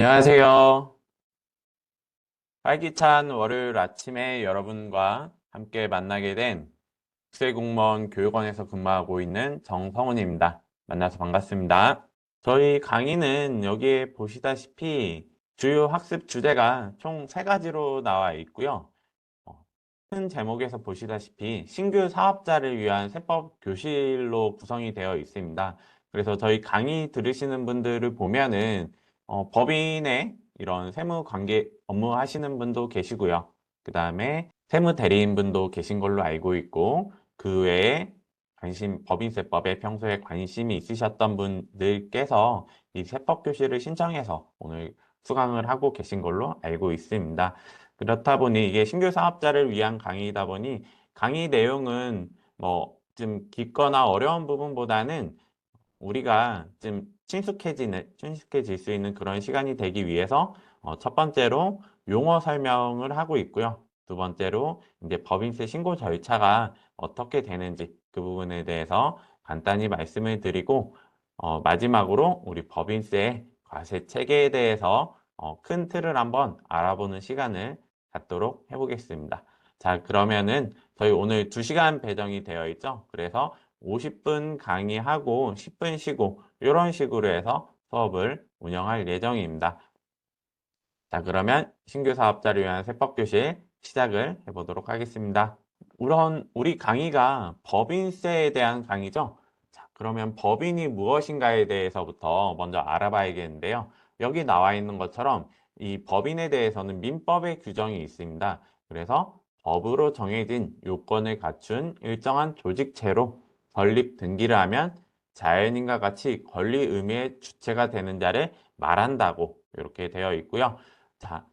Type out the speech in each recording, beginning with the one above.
안녕하세요. 활기찬 월요일 아침에 여러분과 함께 만나게 된 국세공무원 교육원에서 근무하고 있는 정성훈입니다. 만나서 반갑습니다. 저희 강의는 여기에 보시다시피 주요 학습 주제가 총 3가지로 나와 있고요. 큰 제목에서 보시다시피 신규 사업자를 위한 세법 교실로 구성이 되어 있습니다. 그래서 저희 강의 들으시는 분들을 보면은 법인의 이런 세무 관계 업무 하시는 분도 계시고요. 그 다음에 세무 대리인 분도 계신 걸로 알고 있고, 그 외에 법인세법에 평소에 관심이 있으셨던 분들께서 이 세법 교실을 신청해서 오늘 수강을 하고 계신 걸로 알고 있습니다. 그렇다 보니 이게 신규 사업자를 위한 강의이다 보니 강의 내용은 뭐 좀 깊거나 어려운 부분보다는 우리가 좀 친숙해질 수 있는 그런 시간이 되기 위해서 첫 번째로 용어 설명을 하고 있고요. 두 번째로 이제 법인세 신고 절차가 어떻게 되는지 그 부분에 대해서 간단히 말씀을 드리고 마지막으로 우리 법인세 과세 체계에 대해서 큰 틀을 한번 알아보는 시간을 갖도록 해보겠습니다. 자, 그러면은 저희 오늘 2시간 배정이 되어 있죠. 그래서 50분 강의하고 10분 쉬고 이런 식으로 해서 수업을 운영할 예정입니다. 자, 그러면 신규 사업자를 위한 세법교실 시작을 해보도록 하겠습니다. 우리 강의가 법인세에 대한 강의죠. 자, 그러면 법인이 무엇인가에 대해서부터 먼저 알아봐야겠는데요. 여기 나와 있는 것처럼 이 법인에 대해서는 민법의 규정이 있습니다. 그래서 법으로 정해진 요건을 갖춘 일정한 조직체로 설립 등기를 하면 자연인과 같이 권리 의무의 주체가 되는 자를 말한다고 이렇게 되어 있고요. 자,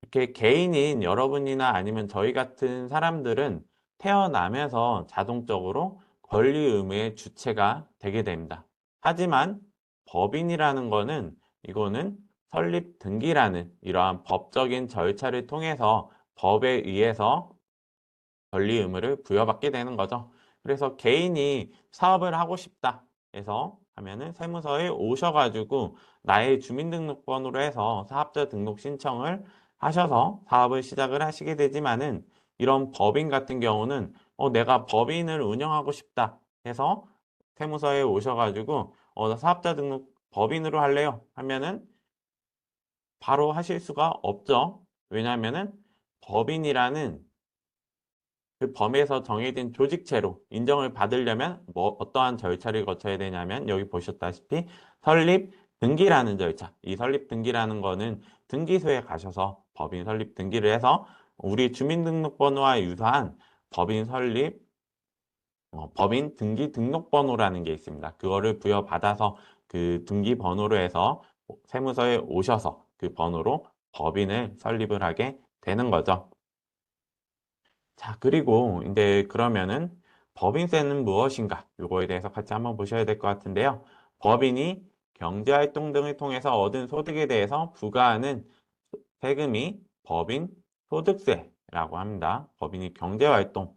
이렇게 개인인 여러분이나 아니면 저희 같은 사람들은 태어나면서 자동적으로 권리 의무의 주체가 되게 됩니다. 하지만 법인이라는 거는 이거는 설립 등기라는 이러한 법적인 절차를 통해서 법에 의해서 권리 의무를 부여받게 되는 거죠. 그래서 개인이 사업을 하고 싶다 해서 하면은 세무서에 오셔가지고 나의 주민등록번호로 해서 사업자 등록 신청을 하셔서 사업을 시작을 하시게 되지만은 이런 법인 같은 경우는 내가 법인을 운영하고 싶다 해서 세무서에 오셔가지고 사업자 등록 법인으로 할래요 하면은 바로 하실 수가 없죠. 왜냐하면은 법인이라는 그 범위에서 정해진 조직체로 인정을 받으려면 어떠한 절차를 거쳐야 되냐면 여기 보셨다시피 설립 등기라는 절차. 이 설립 등기라는 거는 등기소에 가셔서 법인 설립 등기를 해서 우리 주민등록번호와 유사한 법인 설립 법인 등기 등록번호라는 게 있습니다. 그거를 부여받아서 그 등기번호로 해서 세무서에 오셔서 그 번호로 법인을 설립을 하게 되는 거죠. 자, 그리고 이제 그러면은 법인세는 무엇인가? 요거에 대해서 같이 한번 보셔야 될 것 같은데요. 법인이 경제활동 등을 통해서 얻은 소득에 대해서 부과하는 세금이 법인 소득세라고 합니다. 법인이 경제활동.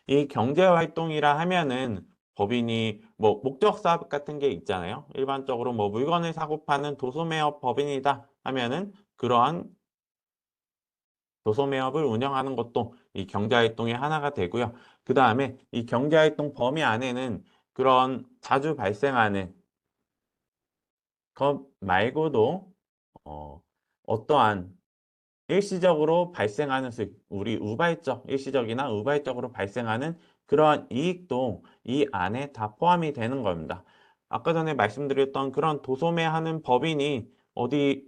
이 경제활동이라 하면은 법인이 뭐 목적 사업 같은 게 있잖아요. 일반적으로 뭐 물건을 사고 파는 도소매업 법인이다 하면은 그러한 도소매업을 운영하는 것도 이 경제활동의 하나가 되고요. 그 다음에 이 경제활동 범위 안에는 그런 자주 발생하는 것 말고도 어떠한 일시적으로 발생하는 수익, 우리 일시적이나 우발적으로 발생하는 그러한 이익도 이 안에 다 포함이 되는 겁니다. 아까 전에 말씀드렸던 그런 도소매하는 법인이 어디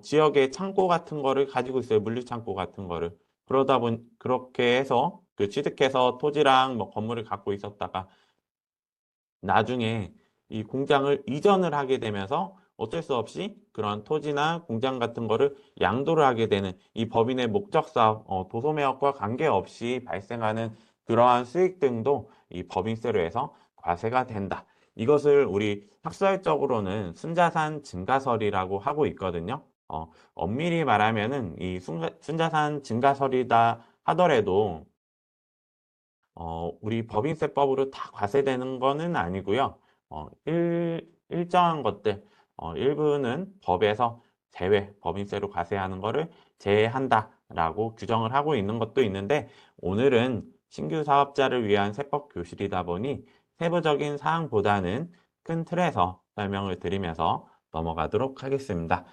지역에 창고 같은 거를 가지고 있어요. 물류창고 같은 거를. 그렇게 해서 그 취득해서 토지랑 뭐 건물을 갖고 있었다가 나중에 이 공장을 이전을 하게 되면서 어쩔 수 없이 그런 토지나 공장 같은 거를 양도를 하게 되는 이 법인의 목적 사업, 도소매업과 관계없이 발생하는 그러한 수익 등도 이 법인세로 해서 과세가 된다. 이것을 우리 학설적으로는 순자산 증가설이라고 하고 있거든요. 엄밀히 말하면은 이 순자산 증가설이다 하더라도 우리 법인세법으로 다 과세되는 거는 아니고요. 일정한 것들, 일부는 법에서 제외, 법인세로 과세하는 거를 제외한다라고 규정을 하고 있는 것도 있는데 오늘은 신규 사업자를 위한 세법 교실이다 보니 세부적인 사항보다는 큰 틀에서 설명을 드리면서 넘어가도록 하겠습니다.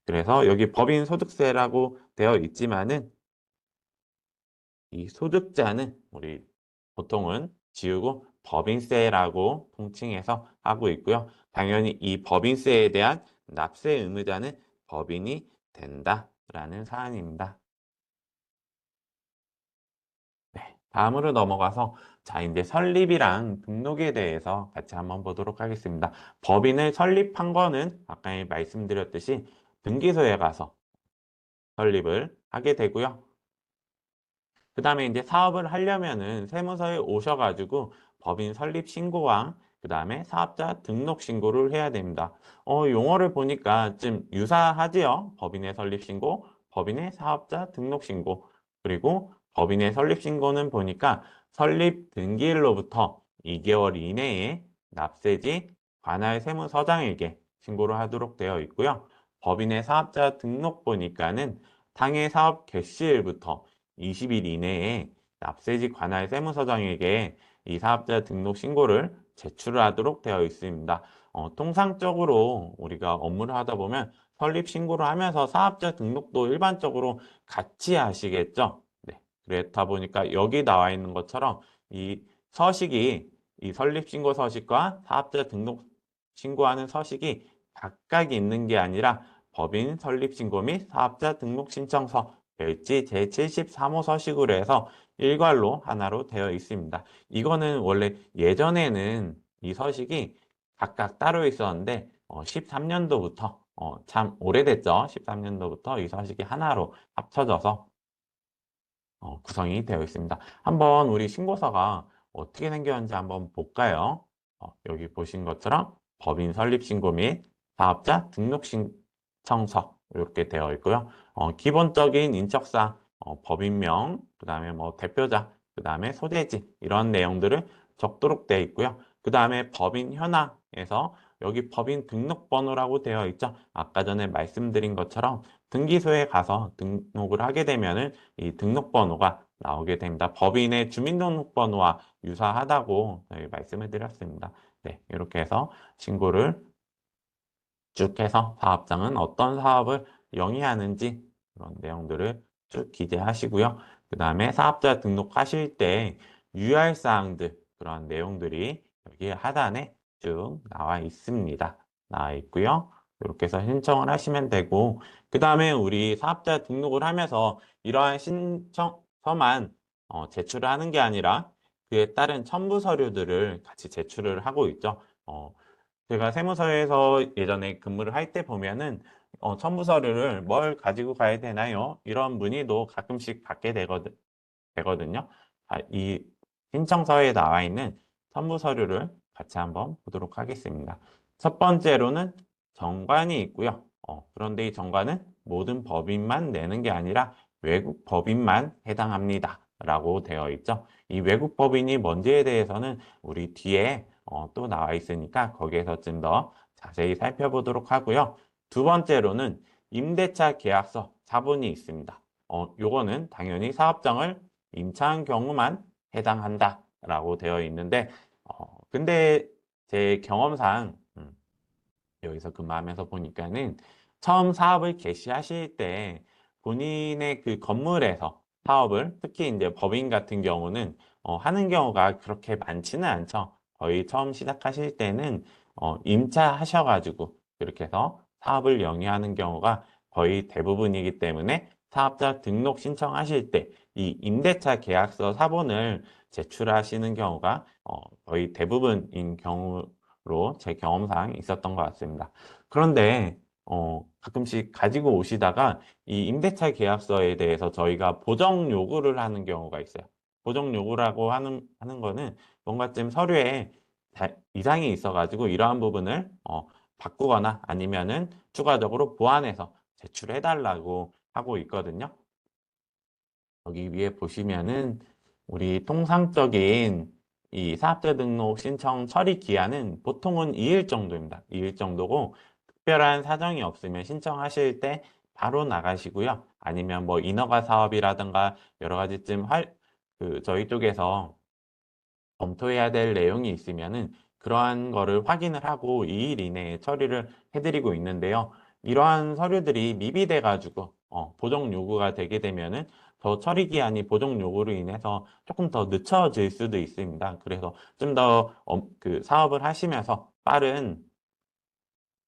그래서 여기 법인 소득세라고 되어 있지만은 이 소득자는 우리 보통은 지우고 법인세라고 통칭해서 하고 있고요. 당연히 이 법인세에 대한 납세 의무자는 법인이 된다라는 사안입니다. 네, 다음으로 넘어가서 자, 이제 설립이랑 등록에 대해서 같이 한번 보도록 하겠습니다. 법인을 설립한 거는 아까 말씀드렸듯이 등기소에 가서 설립을 하게 되고요. 그 다음에 이제 사업을 하려면은 세무서에 오셔가지고 법인 설립 신고와 그 다음에 사업자 등록 신고를 해야 됩니다. 용어를 보니까 좀 유사하지요? 법인의 설립 신고, 법인의 사업자 등록 신고, 그리고 법인의 설립 신고는 보니까 설립 등기일로부터 2개월 이내에 납세지 관할 세무서장에게 신고를 하도록 되어 있고요. 법인의 사업자 등록 보니까는 당해 사업 개시일부터 20일 이내에 납세지 관할 세무서장에게 이 사업자 등록 신고를 제출하도록 되어 있습니다. 통상적으로 우리가 업무를 하다 보면 설립 신고를 하면서 사업자 등록도 일반적으로 같이 하시겠죠? 네. 그렇다 보니까 여기 나와 있는 것처럼 이 서식이 이 설립 신고 서식과 사업자 등록 신고하는 서식이 각각 있는 게 아니라 법인 설립 신고 및 사업자 등록 신청서 별지 제73호 서식으로 해서 일괄로 하나로 되어 있습니다. 이거는 원래 예전에는 이 서식이 각각 따로 있었는데 13년도부터 참 오래됐죠. 13년도부터 이 서식이 하나로 합쳐져서 구성이 되어 있습니다. 한번 우리 신고서가 어떻게 생겼는지 한번 볼까요? 여기 보신 것처럼 법인 설립 신고 및 사업자 등록 신청서 이렇게 되어 있고요. 기본적인 인적사항, 법인명, 그 다음에 뭐 대표자, 그 다음에 소재지 이런 내용들을 적도록 되어 있고요. 그 다음에 법인 현황에서 여기 법인 등록번호라고 되어 있죠. 아까 전에 말씀드린 것처럼 등기소에 가서 등록을 하게 되면은 이 등록번호가 나오게 됩니다. 법인의 주민등록번호와 유사하다고 저희 말씀을 드렸습니다. 네, 이렇게 해서 신고를 쭉 해서 사업장은 어떤 사업을 영위하는지 그런 내용들을 쭉 기재하시고요. 그 다음에 사업자 등록하실 때 유의할 사항들 그런 내용들이 여기 하단에 쭉 나와 있습니다. 나와 있고요. 이렇게 해서 신청을 하시면 되고 그 다음에 우리 사업자 등록을 하면서 이러한 신청서만 제출을 하는 게 아니라 그에 따른 첨부 서류들을 같이 제출을 하고 있죠. 제가 세무서에서 예전에 근무를 할 때 보면은 첨부 서류를 뭘 가지고 가야 되나요? 이런 문의도 가끔씩 받게 되거든요. 이 신청서에 나와 있는 첨부 서류를 같이 한번 보도록 하겠습니다. 첫 번째로는 정관이 있고요. 그런데 이 정관은 모든 법인만 내는 게 아니라 외국 법인만 해당합니다. 라고 되어 있죠. 이 외국 법인이 뭔지에 대해서는 우리 뒤에 또 나와 있으니까 거기에서 좀 더 자세히 살펴보도록 하고요. 두 번째로는 임대차 계약서 자본이 있습니다. 요거는 당연히 사업장을 임차한 경우만 해당한다라고 되어 있는데, 근데 제 경험상 여기서 근무하면서 보니까는 처음 사업을 개시하실 때 본인의 그 건물에서 사업을 특히 이제 법인 같은 경우는 하는 경우가 그렇게 많지는 않죠. 거의 처음 시작하실 때는 임차하셔가지고 그렇게 해서 사업을 영위하는 경우가 거의 대부분이기 때문에 사업자 등록 신청하실 때 이 임대차 계약서 사본을 제출하시는 경우가 거의 대부분인 경우로 제 경험상 있었던 것 같습니다. 그런데 가끔씩 가지고 오시다가 이 임대차 계약서에 대해서 저희가 보정 요구를 하는 경우가 있어요. 보정 요구라고 하는 거는 뭔가 좀 서류에 이상이 있어가지고 이러한 부분을 바꾸거나 아니면은 추가적으로 보완해서 제출해 달라고 하고 있거든요. 여기 위에 보시면은 우리 통상적인 이 사업자 등록 신청 처리 기한은 보통은 2일 정도입니다. 2일 정도고 특별한 사정이 없으면 신청하실 때 바로 나가시고요. 아니면 뭐 인허가 사업이라든가 여러 가지쯤 저희 쪽에서 검토해야 될 내용이 있으면은 그러한 거를 확인을 하고 2일 이내에 처리를 해드리고 있는데요. 이러한 서류들이 미비돼 가지고 보정 요구가 되게 되면은 더 처리 기한이 보정 요구로 인해서 조금 더 늦춰질 수도 있습니다. 그래서 좀 더 그 사업을 하시면서 빠른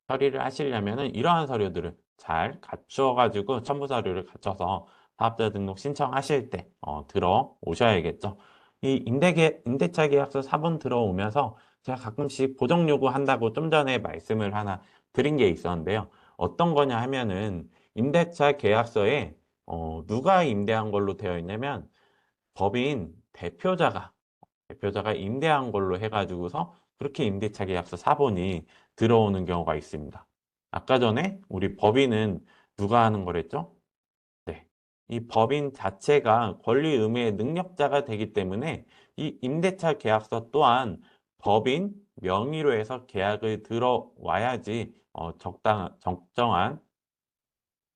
처리를 하시려면은 이러한 서류들을 잘 갖추어 가지고 첨부 서류를 갖춰서 사업자 등록 신청하실 때 들어오셔야겠죠. 이 임대차 계약서 4번 들어오면서 제가 가끔씩 보정 요구한다고 좀 전에 말씀을 하나 드린 게 있었는데요. 어떤 거냐 하면은 임대차 계약서에 누가 임대한 걸로 되어 있냐면 법인 대표자가 임대한 걸로 해가지고서 그렇게 임대차 계약서 사본이 들어오는 경우가 있습니다. 아까 전에 우리 법인은 누가 하는 거랬죠? 네. 이 법인 자체가 권리 의무의 능력자가 되기 때문에 이 임대차 계약서 또한 법인 명의로 해서 계약을 들어와야지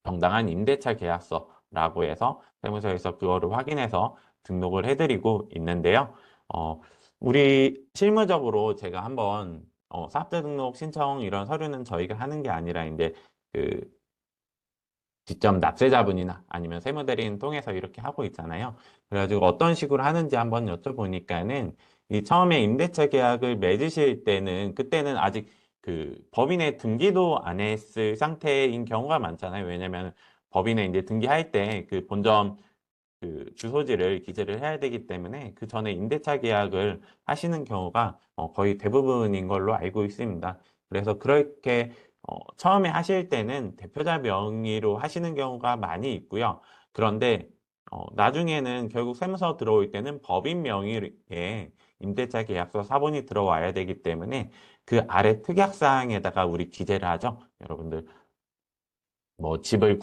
정당한 임대차 계약서라고 해서 세무서에서 그거를 확인해서 등록을 해드리고 있는데요. 어, 우리 실무적으로 제가 한번 사업자 등록 신청 이런 서류는 저희가 하는 게 아니라 이제 그 직접 납세자분이나 아니면 세무대리인 통해서 이렇게 하고 있잖아요. 그래가지고 어떤 식으로 하는지 한번 여쭤보니까는 이 처음에 임대차 계약을 맺으실 때는 그때는 아직 그 법인에 등기도 안 했을 상태인 경우가 많잖아요. 왜냐면 법인에 이제 등기할 때 그 본점 그 주소지를 기재를 해야 되기 때문에 그 전에 임대차 계약을 하시는 경우가 거의 대부분인 걸로 알고 있습니다. 그래서 그렇게 처음에 하실 때는 대표자 명의로 하시는 경우가 많이 있고요. 그런데 나중에는 결국 세무서 들어올 때는 법인 명의의 임대차 계약서 사본이 들어와야 되기 때문에 그 아래 특약사항에다가 우리 기재를 하죠. 여러분들 뭐 집을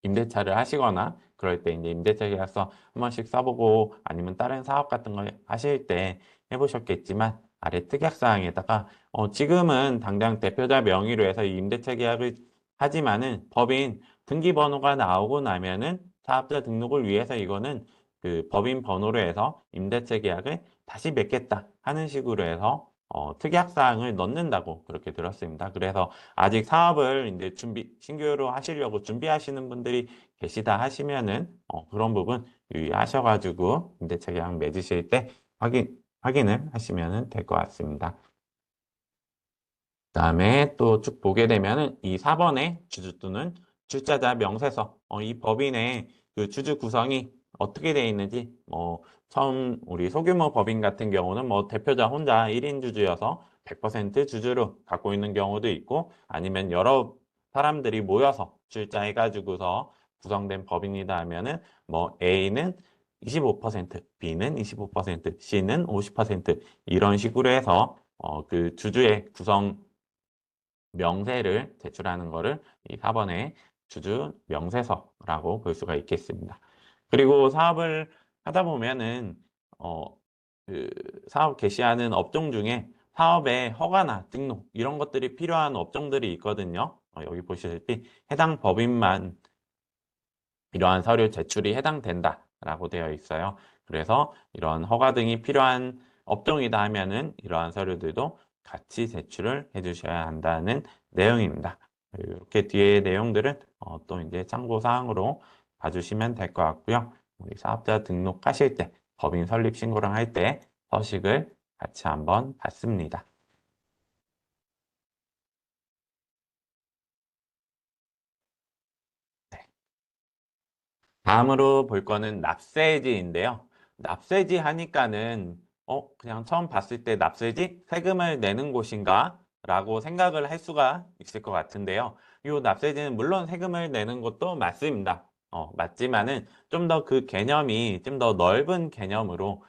임대차를 하시거나 그럴 때 이제 임대차 계약서 한 번씩 써보고 아니면 다른 사업 같은 거 하실 때 해보셨겠지만 아래 특약사항에다가 지금은 당장 대표자 명의로 해서 이 임대차 계약을 하지만은 법인 등기번호가 나오고 나면은 사업자 등록을 위해서 이거는 그 법인 번호로 해서 임대차 계약을 다시 맺겠다 하는 식으로 해서 특약사항을 넣는다고 그렇게 들었습니다. 그래서 아직 사업을 이제 신규로 하시려고 준비하시는 분들이 계시다 하시면은 그런 부분 유의하셔가지고 임대차 계약 맺으실 때 확인을 하시면 될 것 같습니다. 그다음에 또 쭉 보게 되면은 이 4번에 주주 또는 출자자 명세서 이 법인의 그 주주 구성이 어떻게 되어 있는지 처음 우리 소규모 법인 같은 경우는 뭐 대표자 혼자 1인 주주여서 100% 주주로 갖고 있는 경우도 있고 아니면 여러 사람들이 모여서 출자해가지고서 구성된 법인이다 하면은 뭐 A는 25%, B는 25%, C는 50% 이런 식으로 해서 그 주주의 구성 명세를 제출하는 거를 이 4번의 주주 명세서라고 볼 수가 있겠습니다. 그리고 사업을 하다 보면은 어, 그 사업 개시하는 업종 중에 사업의 허가나 등록 이런 것들이 필요한 업종들이 있거든요. 여기 보시다시피 해당 법인만 이러한 서류 제출이 해당된다라고 되어 있어요. 그래서 이런 허가 등이 필요한 업종이다 하면은 이러한 서류들도 같이 제출을 해주셔야 한다는 내용입니다. 이렇게 뒤에 내용들은 또 이제 참고 사항으로 봐주시면 될 것 같고요. 우리 사업자 등록하실 때 법인 설립 신고를 할 때 서식을 같이 한번 봤습니다. 다음으로 볼 거는 납세지인데요. 납세지 하니까는 그냥 처음 봤을 때 납세지 세금을 내는 곳인가? 라고 생각을 할 수가 있을 것 같은데요. 이 납세지는 물론 세금을 내는 것도 맞습니다. 맞지만은 좀 더 그 개념이 좀 더 넓은 개념으로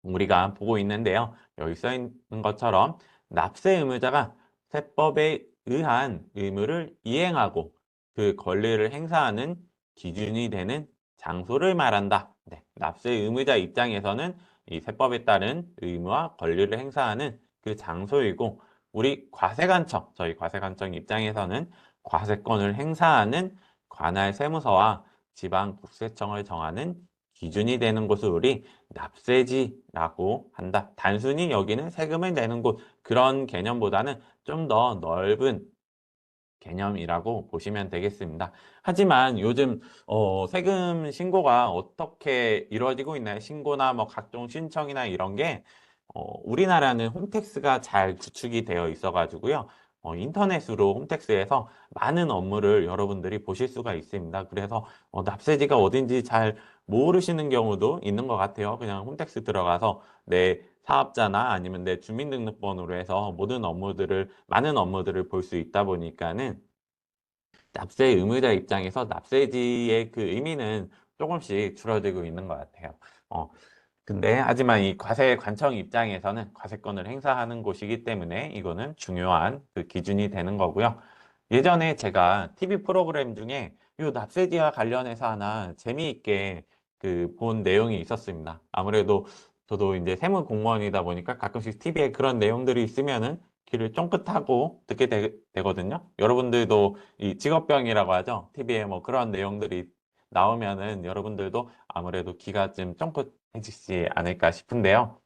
우리가 보고 있는데요. 여기 써 있는 것처럼 납세 의무자가 세법에 의한 의무를 이행하고 그 권리를 행사하는 기준이 되는 장소를 말한다. 네, 납세 의무자 입장에서는 이 세법에 따른 의무와 권리를 행사하는 그 장소이고 우리 과세관청, 저희 과세관청 입장에서는 과세권을 행사하는 관할 세무서와 지방국세청을 정하는 기준이 되는 곳을 우리 납세지라고 한다. 단순히 여기는 세금을 내는 곳, 그런 개념보다는 좀 더 넓은 개념이라고 보시면 되겠습니다. 하지만 요즘 세금 신고가 어떻게 이루어지고 있나요? 신고나 뭐 각종 신청이나 이런 게 우리나라는 홈택스가 잘 구축이 되어 있어 가지고요. 인터넷으로 홈택스에서 많은 업무를 여러분들이 보실 수가 있습니다. 그래서 납세지가 어딘지 잘 모르시는 경우도 있는 것 같아요. 그냥 홈택스 들어가서 내 사업자나 아니면 내 주민등록번호로 해서 많은 업무들을 볼 수 있다 보니까는 납세 의무자 입장에서 납세지의 그 의미는 조금씩 줄어들고 있는 것 같아요. 어, 근데 하지만 이 과세관청 입장에서는 과세권을 행사하는 곳이기 때문에 이거는 중요한 그 기준이 되는 거고요. 예전에 제가 TV 프로그램 중에 이 납세지와 관련해서 하나 재미있게 그 본 내용이 있었습니다. 아무래도 저도 이제 세무 공무원이다 보니까 가끔씩 TV에 그런 내용들이 있으면은 귀를 쫑긋하고 듣게 되거든요. 여러분들도 이 직업병이라고 하죠. TV에 뭐 그런 내용들이 나오면은 여러분들도 아무래도 귀가 좀 쫑긋해지지 않을까 싶은데요.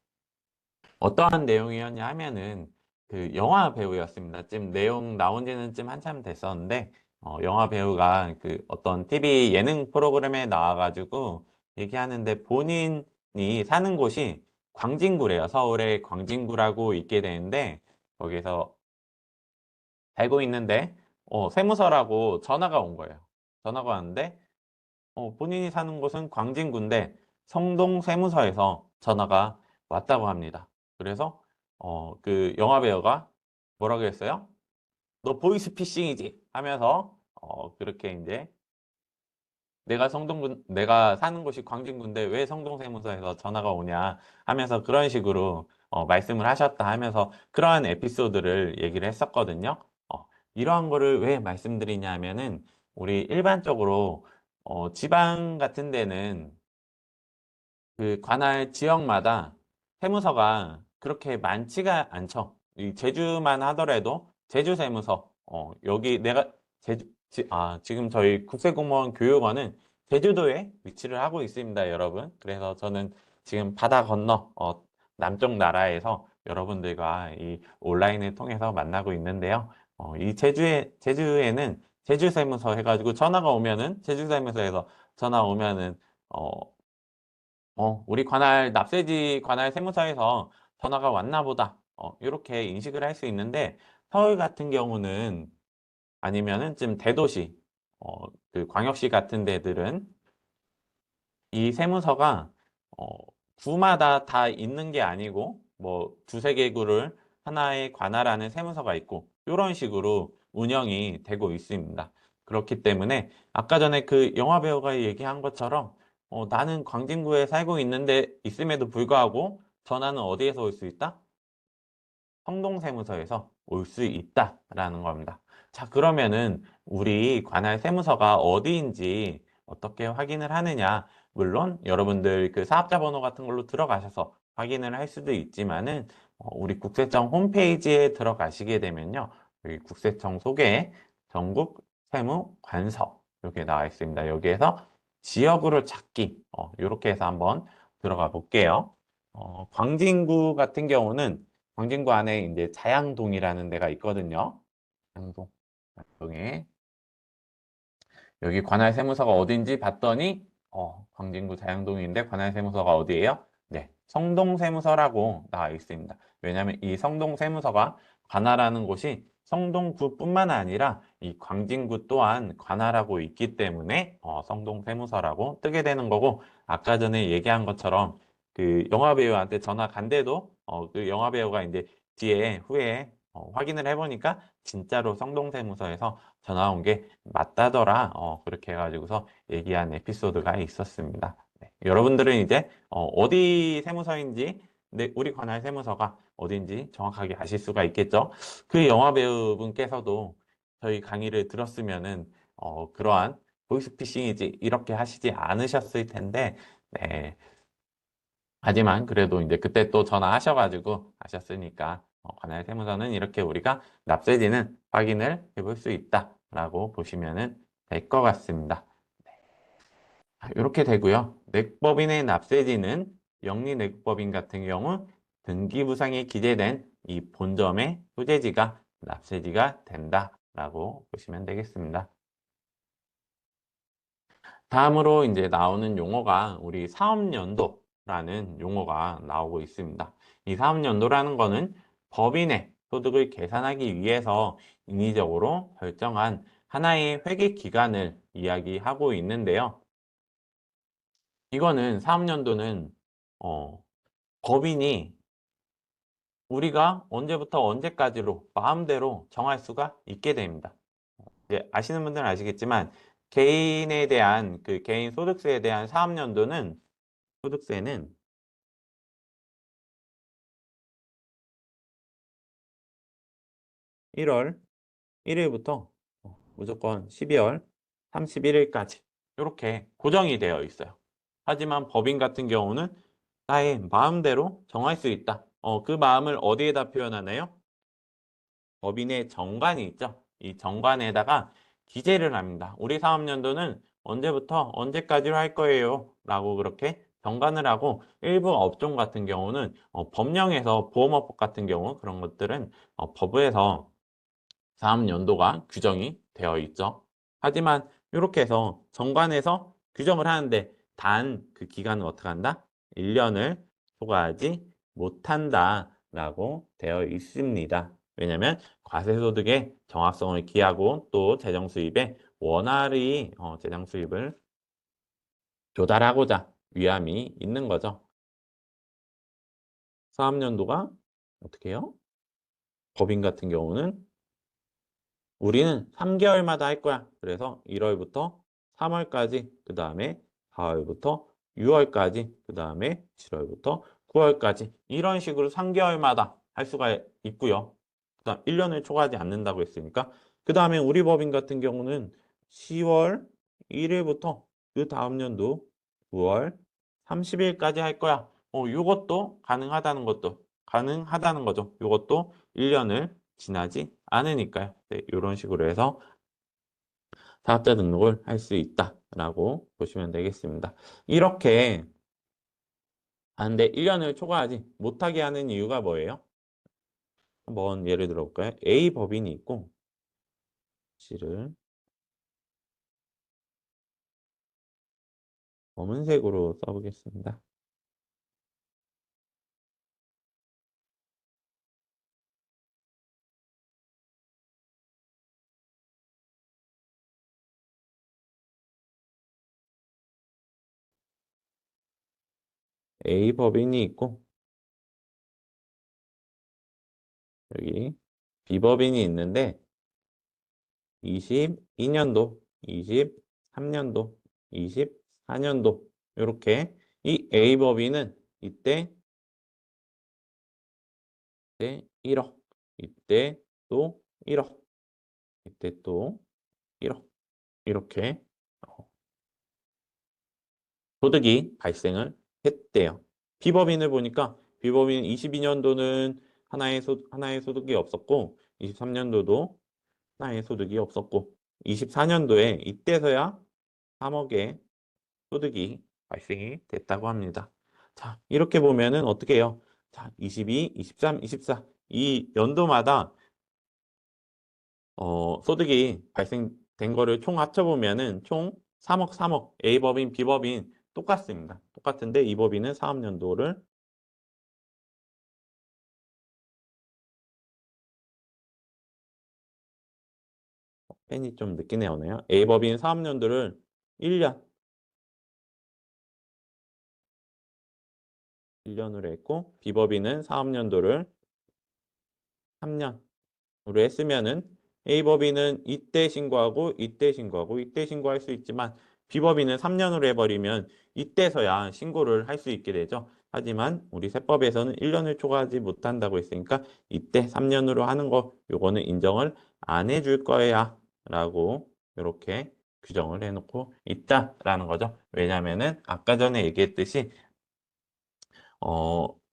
어떠한 내용이었냐 하면은 그 영화 배우였습니다. 지금 내용 나온 지는 좀 한참 됐었는데 영화 배우가 그 어떤 TV 예능 프로그램에 나와가지고 얘기하는데 본인이 사는 곳이 광진구래요. 서울의 광진구라고 있게 되는데 거기서 살고 있는데 세무서라고 전화가 온 거예요. 전화가 왔는데 본인이 사는 곳은 광진구인데 성동 세무서에서 전화가 왔다고 합니다. 그래서 그 영화 배우가 뭐라고 했어요? 너 보이스피싱이지 하면서 그렇게 이제 내가 사는 곳이 광진구인데 왜 성동세무서에서 전화가 오냐 하면서 그런 식으로 말씀을 하셨다 하면서 그러한 에피소드를 얘기를 했었거든요. 이러한 거를 왜 말씀드리냐 하면은 우리 일반적으로 지방 같은 데는 그 관할 지역마다 세무서가 그렇게 많지가 않죠. 이 제주만 하더라도 제주 세무서, 여기 내가 지금 저희 국세공무원 교육원은 제주도에 위치를 하고 있습니다, 여러분. 그래서 저는 지금 바다 건너, 남쪽 나라에서 여러분들과 이 온라인을 통해서 만나고 있는데요. 이 제주에는 제주세무서 해가지고 전화가 오면은, 제주세무서에서 전화 오면은, 어, 우리 납세지 관할 세무서에서 전화가 왔나 보다. 이렇게 인식을 할 수 있는데, 서울 같은 경우는 아니면은 좀 대도시, 그 광역시 같은 데들은 이 세무서가 어, 구마다 다 있는 게 아니고 뭐 두세 개 구를 하나에 관할하는 세무서가 있고 이런 식으로 운영이 되고 있습니다. 그렇기 때문에 아까 전에 그 영화 배우가 얘기한 것처럼 나는 광진구에 살고 있는데 있음에도 불구하고 전화는 어디에서 올 수 있다? 성동세무서에서 올 수 있다라는 겁니다. 자, 그러면은 우리 관할 세무서가 어디인지 어떻게 확인을 하느냐? 물론 여러분들 그 사업자 번호 같은 걸로 들어가셔서 확인을 할 수도 있지만은 우리 국세청 홈페이지에 들어가시게 되면요. 여기 국세청 속에 전국 세무 관서 이렇게 나와 있습니다. 여기에서 지역으로 찾기 이렇게 해서 한번 들어가 볼게요. 광진구 같은 경우는 광진구 안에 이제 자양동이라는 데가 있거든요. 자양동, 자양동에 여기 관할 세무서가 어딘지 봤더니 광진구 자양동인데 관할 세무서가 어디예요? 네, 성동세무서라고 나와 있습니다. 왜냐하면 이 성동세무서가 관할하는 곳이 성동구뿐만 아니라 이 광진구 또한 관할하고 있기 때문에 성동세무서라고 뜨게 되는 거고 아까 전에 얘기한 것처럼 그 영화배우한테 전화 간데도 그 영화배우가 이제 뒤에 후에 확인을 해보니까 진짜로 성동세무서에서 전화 온 게 맞다더라. 그렇게 해가지고서 얘기한 에피소드가 있었습니다. 네. 여러분들은 이제 어디 세무서인지, 네, 우리 관할 세무서가 어딘지 정확하게 아실 수가 있겠죠. 그 영화 배우분께서도 저희 강의를 들었으면은 그러한 보이스피싱이지 이렇게 하시지 않으셨을 텐데, 네. 하지만 그래도 이제 그때 또 전화하셔가지고 하셨으니까 관할 세무서는 이렇게 우리가 납세지는 확인을 해볼 수 있다라고 보시면 될 것 같습니다. 이렇게 되고요. 내국법인의 납세지는 영리내국법인 같은 경우 등기부상에 기재된 이 본점의 소재지가 납세지가 된다라고 보시면 되겠습니다. 다음으로 이제 나오는 용어가 우리 사업연도라는 용어가 나오고 있습니다. 이 사업연도라는 거는 법인의 소득을 계산하기 위해서 인위적으로 설정한 하나의 회계 기간을 이야기하고 있는데요. 이거는 사업연도는 법인이 우리가 언제부터 언제까지로 마음대로 정할 수가 있게 됩니다. 이제 아시는 분들은 아시겠지만 개인에 대한 그 개인 소득세에 대한 사업연도는 소득세는 1월 1일부터 무조건 12월 31일까지 이렇게 고정이 되어 있어요. 하지만 법인 같은 경우는 나의 마음대로 정할 수 있다. 그 마음을 어디에다 표현하나요? 법인의 정관이 있죠. 이 정관에다가 기재를 합니다. 우리 사업연도는 언제부터 언제까지로 할 거예요. 라고 그렇게 정관을 하고 일부 업종 같은 경우는 법령에서 보험업법 같은 경우 그런 것들은 법에서 사업연도가 규정이 되어 있죠. 하지만 이렇게 해서 정관에서 규정을 하는데 단 그 기간은 어떻게 한다? 1년을 초과하지 못한다라고 되어 있습니다. 왜냐하면 과세소득의 정확성을 기하고 또 재정수입의 원활히 재정수입을 조달하고자 위함이 있는 거죠. 사업연도가 어떻게 해요? 법인 같은 경우는 우리는 3개월마다 할 거야. 그래서 1월부터 3월까지, 그 다음에 4월부터 6월까지, 그 다음에 7월부터 9월까지 이런 식으로 3개월마다 할 수가 있고요. 그다음 1년을 초과하지 않는다고 했으니까 그 다음에 우리 법인 같은 경우는 10월 1일부터 그 다음 연도 9월 30일까지 할 거야. 요것도 가능하다는 거죠. 요것도 1년을 지나지 않으니까요. 네, 이런 식으로 해서 사업자 등록을 할 수 있다라고 보시면 되겠습니다. 이렇게 하는데 1년을 초과하지 못하게 하는 이유가 뭐예요? 한번 예를 들어 볼까요? A 법인이 있고 C를 검은색으로 써보겠습니다. A 법인이 있고 여기 B 법인이 있는데 22년도, 23년도, 24년도 이렇게 이 A 법인은 이때 1억, 이때 또 1억, 이때 또 1억 이렇게 소득이 발생을 했대요. B법인을 보니까 B법인 22년도는 하나의 소득이 없었고 23년도도 하나의 소득이 없었고 24년도에 이때서야 3억의 소득이 발생이 됐다고 합니다. 자, 이렇게 보면은 어떻게 해요? 자, 22, 23, 24. 이 연도마다 소득이 발생된 거를 총 합쳐보면은 총 3억, 3억. A법인, B법인 똑같습니다. 똑같은데 이 법인은 사업연도를 펜이 좀 늦게 나오네요. A법인 사업연도를 1년, 1년으로 했고 B법인은 사업연도를 3년, 으로 했으면은 A법인은 이때 신고하고 이때 신고하고 이때 신고할 수 있지만 B법인은 3년으로 해버리면 이때서야 신고를 할 수 있게 되죠. 하지만 우리 세법에서는 1년을 초과하지 못한다고 했으니까 이때 3년으로 하는 거 요거는 인정을 안 해줄 거야 라고 이렇게 규정을 해놓고 있다라는 거죠. 왜냐면은 아까 전에 얘기했듯이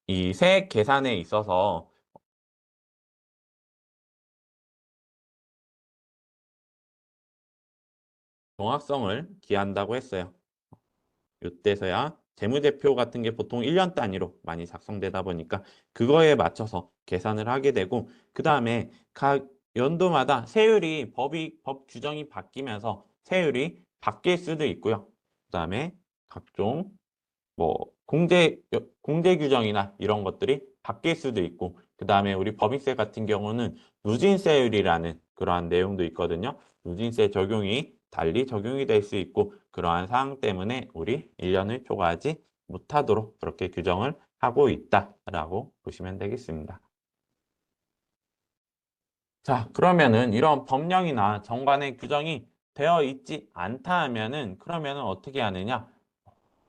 이 세액 계산에 있어서 정확성을 기한다고 했어요. 이때서야 재무제표 같은 게 보통 1년 단위로 많이 작성되다 보니까 그거에 맞춰서 계산을 하게 되고, 그 다음에 각 연도마다 세율이 법 규정이 바뀌면서 세율이 바뀔 수도 있고요. 그 다음에 각종 뭐 공제 규정이나 이런 것들이 바뀔 수도 있고, 그 다음에 우리 법인세 같은 경우는 누진세율이라는 그러한 내용도 있거든요. 누진세 적용이 달리 적용이 될 수 있고, 그러한 사항 때문에 우리 1년을 초과하지 못하도록 그렇게 규정을 하고 있다라고 보시면 되겠습니다. 자, 그러면은 이런 법령이나 정관의 규정이 되어 있지 않다 하면은, 그러면은 어떻게 하느냐?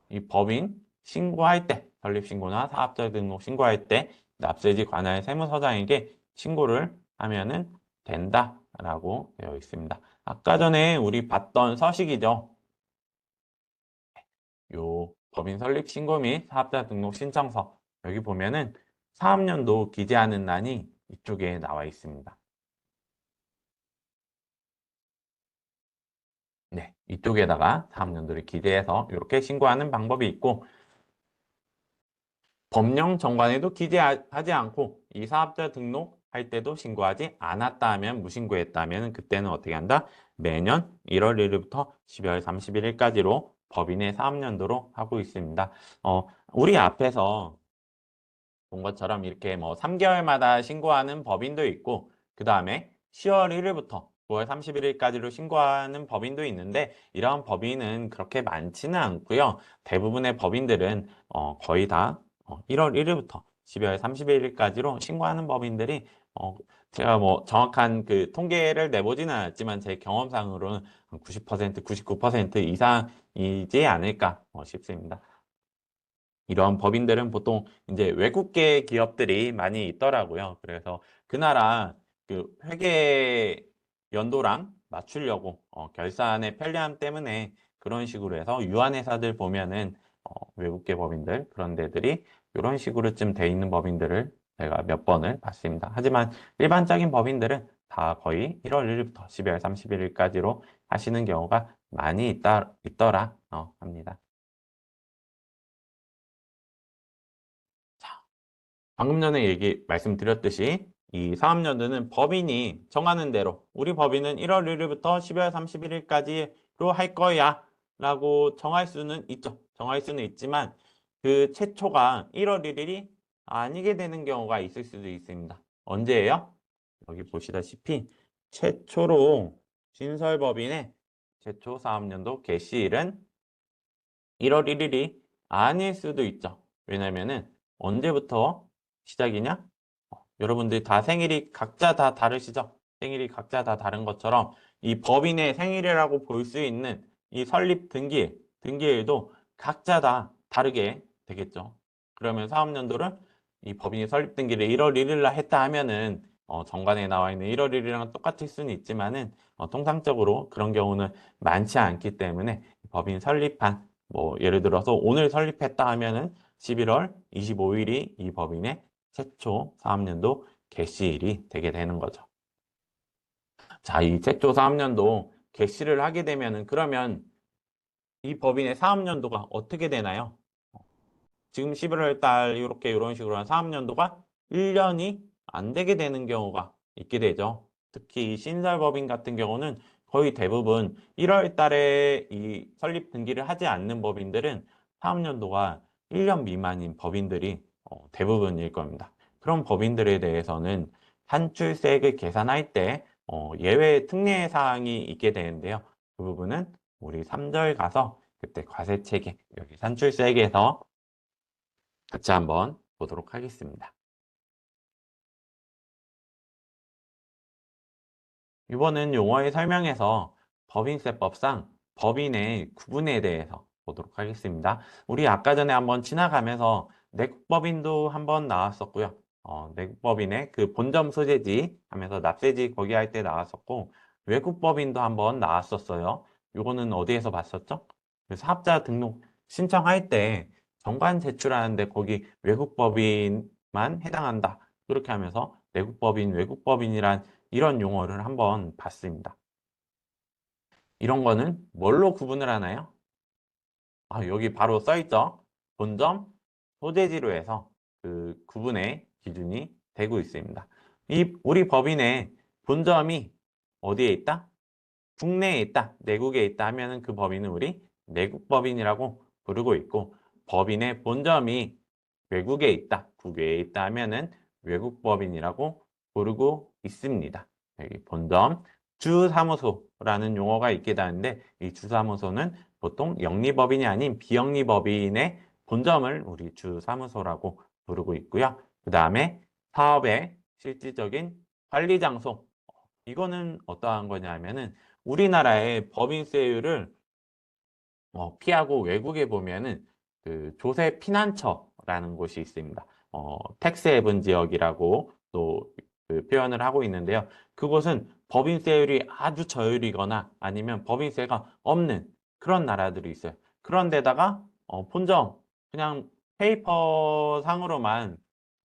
이 법인 신고할 때, 설립신고나 사업자 등록 신고할 때 납세지 관할 세무서장에게 신고를 하면은 된다라고 되어 있습니다. 아까 전에 우리 봤던 서식이죠. 요 법인 설립 신고 및 사업자 등록 신청서, 여기 보면은 사업연도 기재하는欄이 이쪽에 나와 있습니다. 네, 이쪽에다가 사업연도를 기재해서 이렇게 신고하는 방법이 있고, 법령 정관에도 기재하지 않고 이 사업자 등록할 때도 신고하지 않았다 하면, 무신고했다 하면 그때는 어떻게 한다? 매년 1월 1일부터 12월 31일까지로 법인의 사업연도로 하고 있습니다. 우리 앞에서 본 것처럼 이렇게 뭐 3개월마다 신고하는 법인도 있고, 그 다음에 10월 1일부터 9월 31일까지로 신고하는 법인도 있는데, 이런 법인은 그렇게 많지는 않고요. 대부분의 법인들은 거의 다 1월 1일부터 12월 31일까지로 신고하는 법인들이, 제가 뭐 정확한 그 통계를 내보지는 않았지만 제 경험상으로는 90%, 99% 이상이지 않을까 싶습니다. 이런 법인들은 보통 이제 외국계 기업들이 많이 있더라고요. 그래서 그 나라 그 회계 연도랑 맞추려고 결산의 편리함 때문에 그런 식으로 해서 유한회사들 보면은 외국계 법인들, 그런 데들이 이런 식으로 좀 돼 있는 법인들을 제가 몇 번을 봤습니다. 하지만 일반적인 법인들은 다 거의 1월 1일부터 12월 31일까지로 하시는 경우가 많이 있더라 합니다. 방금 전에 말씀드렸듯이 이 사업연도는 법인이 정하는 대로, 우리 법인은 1월 1일부터 12월 31일까지로 할 거야 라고 정할 수는 있죠. 정할 수는 있지만 그 최초가 1월 1일이 아니게 되는 경우가 있을 수도 있습니다. 언제예요? 여기 보시다시피 최초로 신설법인의 최초 사업연도 개시일은 1월 1일이 아닐 수도 있죠. 왜냐면은 언제부터 시작이냐? 여러분들 다 생일이 각자 다 다르시죠? 생일이 각자 다 다른 것처럼 이 법인의 생일이라고 볼 수 있는 이 설립 등기일도 각자 다 다르게 되겠죠. 그러면 사업연도를, 이 법인이 설립 등기를 1월 1일 날 했다 하면은 정관에 나와 있는 1월 1일이랑 똑같을 수는 있지만은 통상적으로 그런 경우는 많지 않기 때문에 법인 설립한, 뭐 예를 들어서 오늘 설립했다 하면은 11월 25일이 이 법인의 최초 사업연도 개시일이 되게 되는 거죠. 자, 이 최초 사업연도 개시를 하게 되면은, 그러면 이 법인의 사업연도가 어떻게 되나요? 지금 11월 달 이렇게 이런 식으로 한 사업연도가 1년이 안 되게 되는 경우가 있게 되죠. 특히 이 신설법인 같은 경우는 거의 대부분 1월 달에 이 설립 등기를 하지 않는 법인들은 사업연도가 1년 미만인 법인들이 대부분일 겁니다. 그런 법인들에 대해서는 산출세액을 계산할 때 예외 특례 사항이 있게 되는데요. 그 부분은 우리 3절 가서 그때 과세체계, 여기 산출세액에서 같이 한번 보도록 하겠습니다. 이번은 용어의 설명에서 법인세법상 법인의 구분에 대해서 보도록 하겠습니다. 우리 아까 전에 한번 지나가면서 내국법인도 한번 나왔었고요. 내국법인의 그 본점 소재지 하면서 납세지 거기 할 때 나왔었고, 외국법인도 한번 나왔었어요. 이거는 어디에서 봤었죠? 그 사업자 등록 신청할 때 정관 제출하는데 거기 외국법인만 해당한다, 그렇게 하면서 내국법인, 외국법인이란 이런 용어를 한번 봤습니다. 이런 거는 뭘로 구분을 하나요? 여기 바로 써 있죠. 본점, 소재지로 해서 그 구분의 기준이 되고 있습니다. 우리 법인의 본점이 어디에 있다? 국내에 있다, 내국에 있다 하면은 그 법인은 우리 내국법인이라고 부르고 있고, 법인의 본점이 외국에 있다, 국외에 있다 하면은 외국법인이라고 부르고 있습니다. 여기 본점, 주사무소라는 용어가 있게 되는데, 이 주사무소는 보통 영리법인이 아닌 비영리법인의 본점을 우리 주사무소라고 부르고 있고요. 그 다음에 사업의 실질적인 관리 장소. 이거는 어떠한 거냐면은 우리나라의 법인세율을 피하고 외국에 보면은 그 조세 피난처라는 곳이 있습니다. 텍스 헤븐 지역이라고 또 그 표현을 하고 있는데요. 그곳은 법인세율이 아주 저율이거나 아니면 법인세가 없는 그런 나라들이 있어요. 그런데다가 본점 그냥 페이퍼 상으로만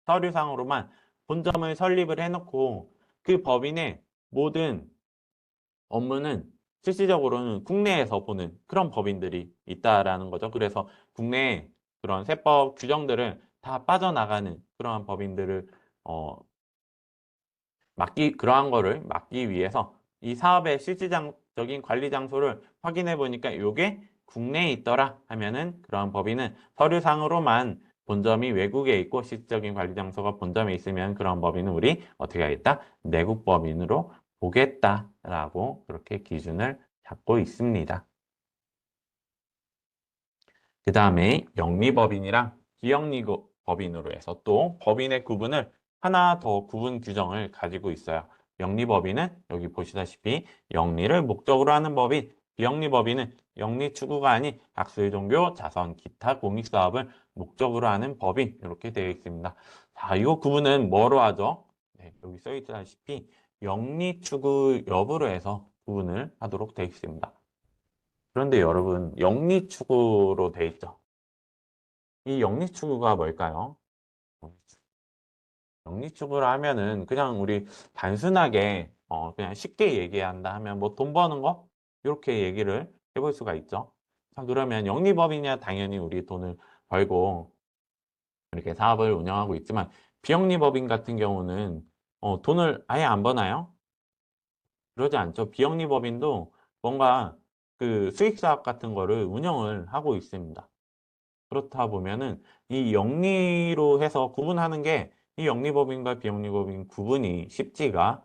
서류상으로만 본점을 설립을 해놓고 그 법인의 모든 업무는 실질적으로는 국내에서 보는 그런 법인들이 있다라는 거죠. 그래서 국내에 그런 세법 규정들을 다 빠져나가는 그러한 법인들을 어, 그러한 거를 막기 위해서 이 사업의 실질적인 관리 장소를 확인해 보니까 이게 국내에 있더라 하면은 그러한 법인은 서류상으로만 본점이 외국에 있고 실질적인 관리 장소가 본점에 있으면 그런 법인은 우리 어떻게 하겠다? 내국 법인으로 보겠다라고 그렇게 기준을 잡고 있습니다. 그 다음에 영리법인이랑 비영리법인으로 해서 또 법인의 구분을 하나 더 구분 규정을 가지고 있어요. 영리법인은 여기 보시다시피 영리를 목적으로 하는 법인, 비영리법인은 영리 추구가 아닌 학술, 종교, 자선, 기타 공익사업을 목적으로 하는 법인 이렇게 되어 있습니다. 자, 이 구분은 뭐로 하죠? 네, 여기 써 있다시피 영리 추구 여부로 해서 구분을 하도록 되어 있습니다. 그런데 여러분, 영리추구로 돼 있죠. 이 영리추구가 뭘까요? 영리추구를 하면은 그냥 우리 단순하게 그냥 쉽게 얘기한다 하면 뭐 돈 버는 거? 이렇게 얘기를 해볼 수가 있죠. 자, 그러면 영리법인이야 당연히 우리 돈을 벌고 이렇게 사업을 운영하고 있지만 비영리법인 같은 경우는 돈을 아예 안 버나요? 그러지 않죠. 비영리법인도 뭔가 그 수익사업 같은 거를 운영을 하고 있습니다. 그렇다 보면은 이 영리로 해서 구분하는 게 이 영리법인과 비영리법인 구분이 쉽지가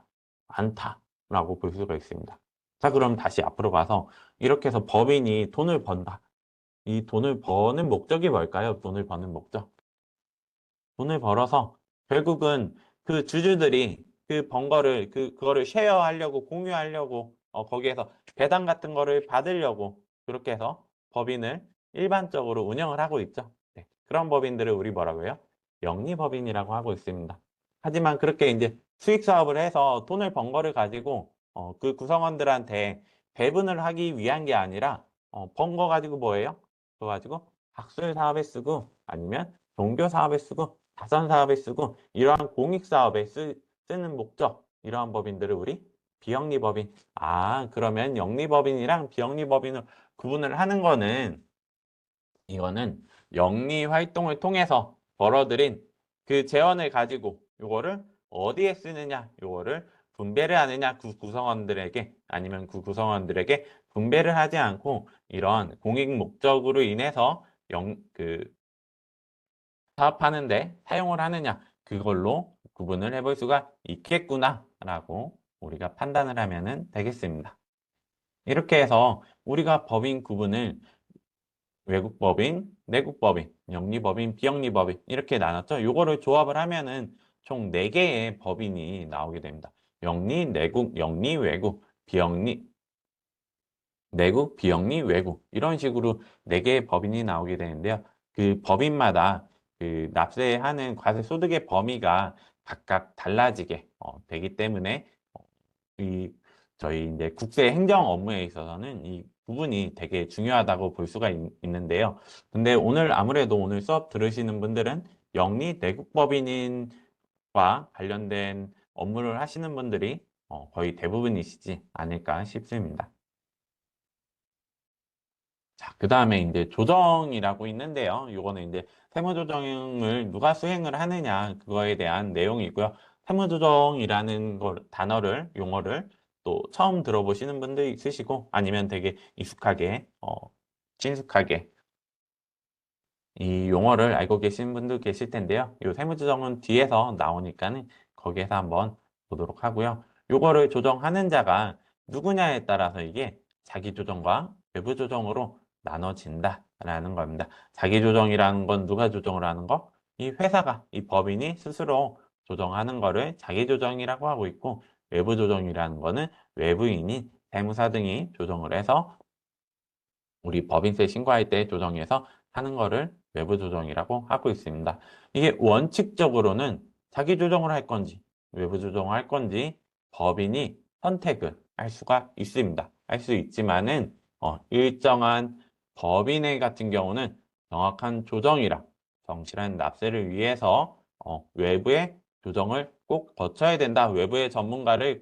않다라고 볼 수가 있습니다. 자, 그럼 다시 앞으로 가서 이렇게 해서 법인이 돈을 번다. 이 돈을 버는 목적이 뭘까요? 돈을 버는 목적. 돈을 벌어서 결국은 그 주주들이 그 번 거를 그거를 쉐어하려고 공유하려고 거기에서 배당 같은 거를 받으려고 그렇게 해서 법인을 일반적으로 운영을 하고 있죠. 네. 그런 법인들을 우리 뭐라고요? 영리법인이라고 하고 있습니다. 하지만 그렇게 이제 수익 사업을 해서 돈을 번 거를 가지고 그 구성원들한테 배분을 하기 위한 게 아니라 번 거 가지고 뭐예요? 그거 가지고 학술 사업에 쓰고 아니면 종교 사업에 쓰고 자선 사업에 쓰고 이러한 공익 사업에 쓰는 목적 이러한 법인들을 우리 비영리 법인. 그러면 영리 법인이랑 비영리 법인을 구분을 하는 거는 이거는 영리 활동을 통해서 벌어들인 그 재원을 가지고 요거를 어디에 쓰느냐 요거를 분배를 하느냐 그 구성원들에게 아니면 그 구성원들에게 분배를 하지 않고 이런 공익 목적으로 인해서 사업하는데 사용을 하느냐 그걸로 구분을 해볼 수가 있겠구나라고 우리가 판단을 하면 되겠습니다. 이렇게 해서 우리가 법인 구분을 외국법인, 내국법인, 영리법인, 비영리법인 이렇게 나눴죠. 요거를 조합을 하면은 총 4개의 법인이 나오게 됩니다. 영리, 내국, 영리, 외국, 비영리, 내국, 비영리, 외국 이런 식으로 4개의 법인이 나오게 되는데요. 그 법인마다 그 납세하는 과세 소득의 범위가 각각 달라지게 되기 때문에 이 저희 이제 국세 행정 업무에 있어서는 이 부분이 되게 중요하다고 볼 수가 있는데요. 근데 오늘 아무래도 오늘 수업 들으시는 분들은 영리 내국법인과 관련된 업무를 하시는 분들이 거의 대부분이시지 않을까 싶습니다. 그 다음에 이제 조정이라고 있는데요. 요거는 이제 세무조정을 누가 수행을 하느냐, 그거에 대한 내용이고요. 세무조정이라는 단어를, 용어를 또 처음 들어보시는 분도 있으시고, 아니면 되게 익숙하게, 친숙하게 이 용어를 알고 계신 분도 계실 텐데요. 이 세무조정은 뒤에서 나오니까는 거기에서 한번 보도록 하고요. 요거를 조정하는 자가 누구냐에 따라서 이게 자기 조정과 외부 조정으로 나눠진다라는 겁니다. 자기 조정이라는 건 누가 조정을 하는 거? 이 회사가, 이 법인이 스스로 조정하는 거를 자기 조정이라고 하고 있고, 외부 조정이라는 거는 외부인이 세무사 등이 조정을 해서 우리 법인세 신고할 때 조정해서 하는 거를 외부 조정이라고 하고 있습니다. 이게 원칙적으로는 자기 조정을 할 건지 외부 조정을 할 건지 법인이 선택을 할 수가 있습니다. 할 수 있지만은 일정한 법인회 같은 경우는 정확한 조정이랑 성실한 납세를 위해서 외부의 조정을 꼭 거쳐야 된다. 외부의 전문가의